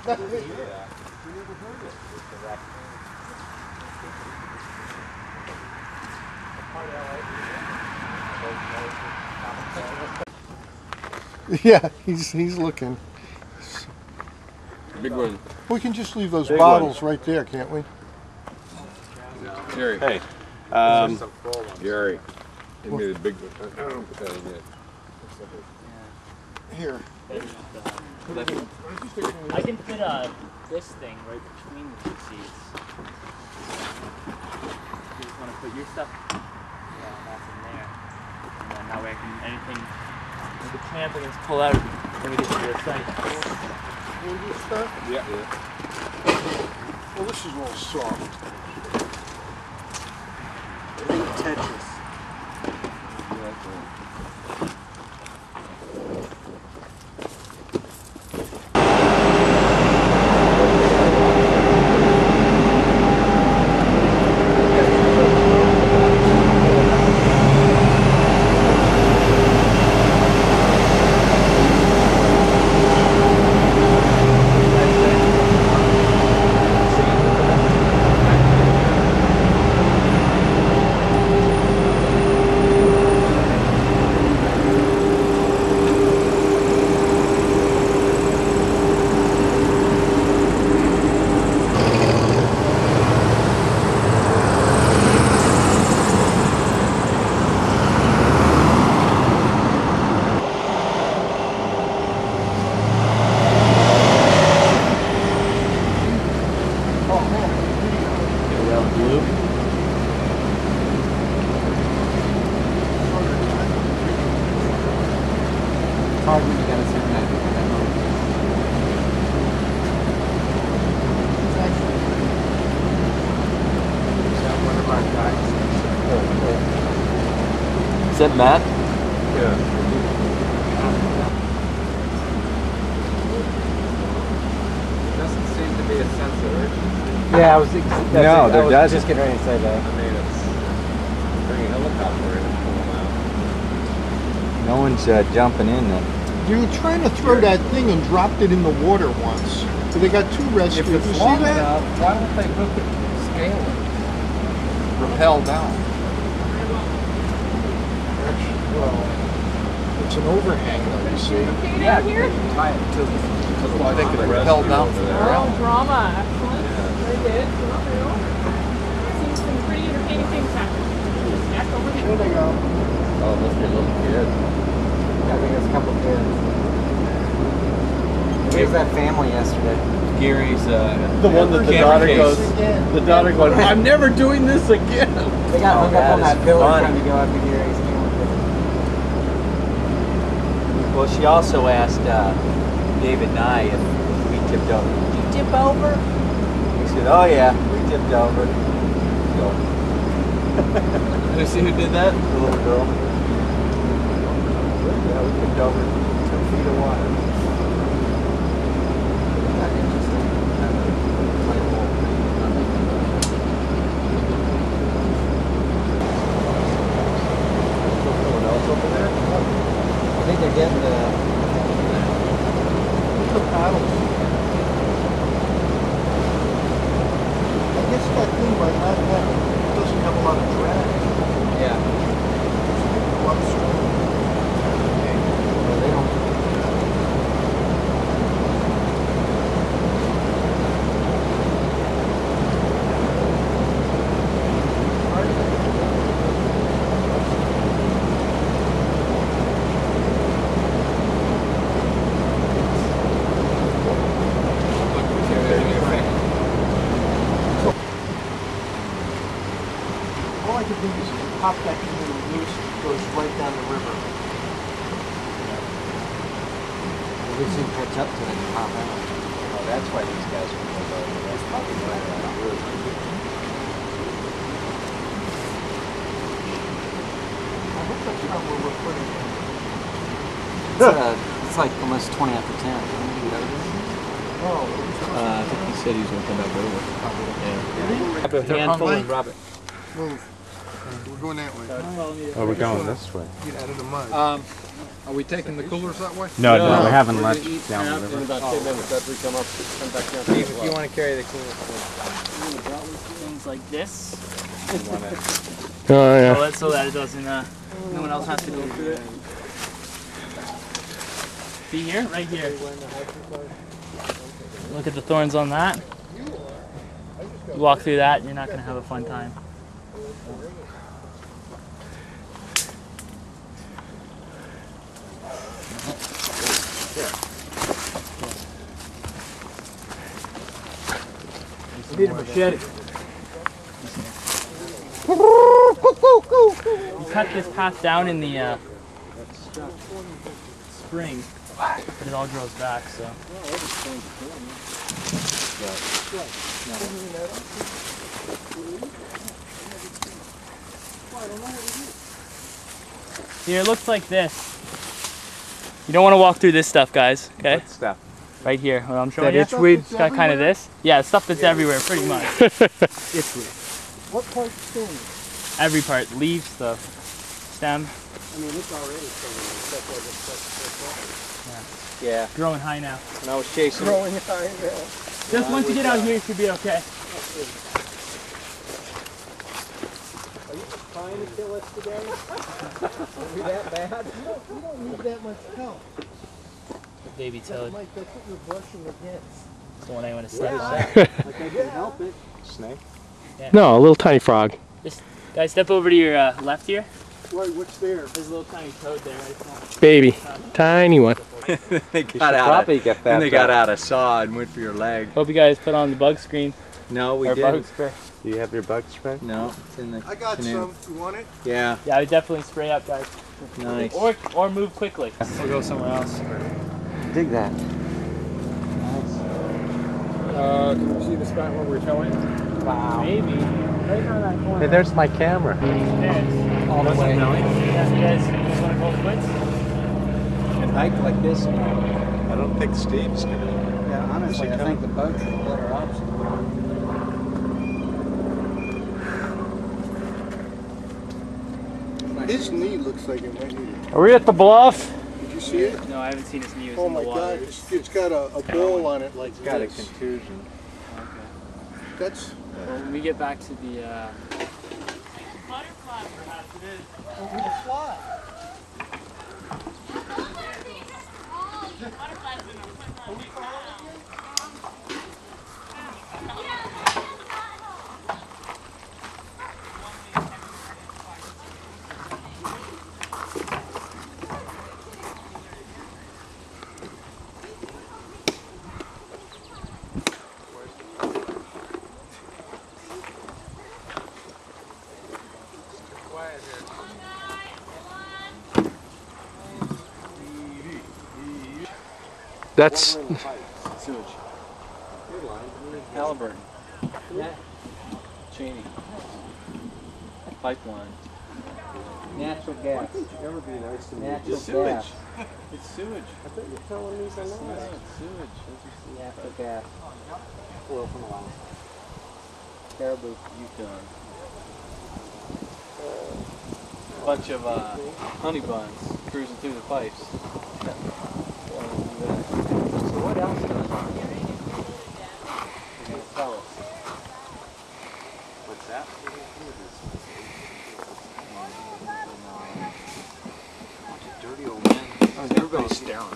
Yeah. We never heard it. Yeah, he's looking. Big one. We can just leave those Big bottles right there, can't we? Gary. Hey. Gary. Give me the big one. Put that in there. Here. I can fit this thing right between the two seats. You just want to put your stuff, yeah, that's in there. And then that way I can, anything, the camp, I can just pull out when we get to the site. Yeah. Well, this is all soft. Tetris. Hard when you got a certain idea. One of our guys. Is that Matt? Yeah. Doesn't seem to be a sense of urgency. Yeah, I was just getting ready to say that. I mean, it's bring a helicopter in and pull them out. No one's jumping in then. They were trying to throw that thing and dropped it in the water once. So they got two rescues. If it's You see long that? enough, why don't they hook it to the scale and rappel down? Well, it's an overhang though, you see. Yeah, you can tie it to the well, they could rappel down from the Oh, ground. drama, excellent. Very good. Seems some pretty entertaining things happening. Just back over There here. they go. Oh, it must be a little kid. I think there's a couple kids. Where's that family yesterday? Gary's, The one that the daughter goes, Again. the daughter going, I'm never doing this again. They got hung up on that that is pillar funny. trying to go after Gary's family. well, she also asked David and I if we tipped over. Did you tip over? We said, oh yeah, we tipped over. So, you see who did that? The little girl. Yeah, we tipped over 2 feet of water. I think they're getting the paddles. I guess that thing right now doesn't have a lot of drag. yeah. A lot of swing. Well, they don't. All I can think is if you pop that thing in the loose, it goes right down the river. Well, we soon catch up to them and pop out. Oh, that's why these guys are pulled over. That's probably why they're not I hope that's not where we're putting it. It's like almost 20 after 10. Oh, I think he said he was going to come back over. Yeah. Move. A handful and drop it. Move. We're going that way. Oh, we're going this way. Get out of the mud. Are we taking the coolers that way? No, No, we're having we're lunch gonna eat down the in river. about 10 minutes after we come back down. Steve, if you want to carry the cooler. Things like this. Oh yeah. So that it doesn't, no one else has to go through it. See here? Right here. Look at the thorns on that. You walk through that and you're not going to have a fun time. I need a machete. You cut this path down in the spring, but it all grows back, so. Here, it looks like this. You don't want to walk through this stuff, guys, okay? What stuff? Right here, what I'm showing That you. itchweed? It's got kind of this. Yeah, stuff that's everywhere, pretty much. Itchweed. What part's staying? Every part, leaves, the stem, I mean, it's already staying. Yeah. growing high now. When I was chasing Growing high now. Just once you get out here, you should be okay. Trying to kill us today? Are we that bad? You don't need that much help. Baby toad. Mike, that's what you're brushing against. Don't want anyone to step on. Like I can help it. snake. No, a little tiny frog. Guys, step over to your left here. Right, what's there? There's a little tiny toad there. Right now. Baby. Tiny one. They got out of, and they got out of saw and went for your leg. Hope you guys put on the bug screen. No, we or didn't. bug spray. Do you have your bug spray? No, it's in the I got canoe. some. You want it? Yeah, Yeah, I would definitely spray up, guys. nice. Or move quickly. We'll go somewhere else. Dig that. Can you see the spot where we're filming? Wow. Maybe. Right around that corner. Hey, there's my camera. Yes. All the way. Yeah, you guys want to call it quits? And hike like this. I don't think Steve's gonna. Yeah, honestly, I think the bugs are a better option. His knee looks like it might need it. Are we at the bluff? Did you see it? No, I haven't seen his news Oh in the my water. god, it's got a bowl on it like It's got a this. contusion. That's Well, when we get back to the butterfly, perhaps it is. a fly. That's Sewage. Halliburton. Cheney. Pipeline. Natural gas. Never be nice to me. Natural Sewage. gas. It's sewage. I thought you were telling me the Yeah, it's sewage. Natural gas. Oil from Alaska. Caribou. Yukon. Bunch of honey buns cruising through the pipes. So what else goes on? Tell us. What's that? Dirty old man. Everybody's staring.